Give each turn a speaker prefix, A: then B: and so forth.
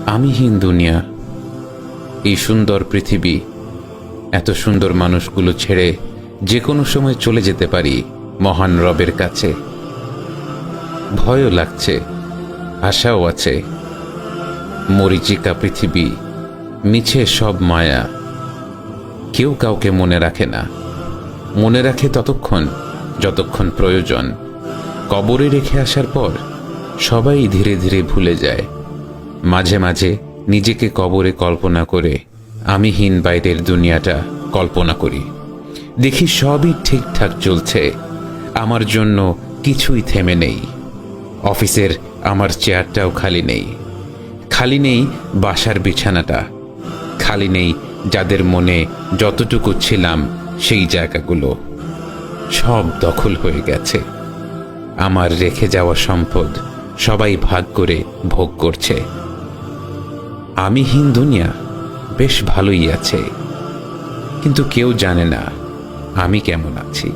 A: আমিহীন দুনিয়া, এই সুন্দর পৃথিবী, এত সুন্দর মানুষগুলো ছেড়ে যে কোনো সময় চলে যেতে পারি মহান রবের কাছে। ভয়ও লাগছে, আশাও আছে। মরীচিকা পৃথিবী, মিছে সব মায়া। কেউ কাউকে মনে রাখে না, মনে রাখে ততক্ষণ যতক্ষণ প্রয়োজন। কবরে রেখে আসার পর সবাই ধীরে ধীরে ভুলে যায়। মাঝে মাঝে নিজেকে কবরে কল্পনা করে আমিহীন বাইরের দুনিয়াটা কল্পনা করি। দেখি সবই ঠিকঠাক চলছে, আমার জন্য কিছুই থেমে নেই। অফিসের আমার চেয়ারটাও খালি নেই, খালি নেই বাসার বিছানাটা, খালি নেই যাদের মনে যতটুকু ছিলাম সেই জায়গাগুলো। সব দখল হয়ে গেছে। আমার রেখে যাওয়া সম্পদ সবাই ভাগ করে ভোগ করছে। আমিহীন দুনিয়া বেশ ভালোই আছে, কিন্তু কেউ জানে না আমি কেমন আছি।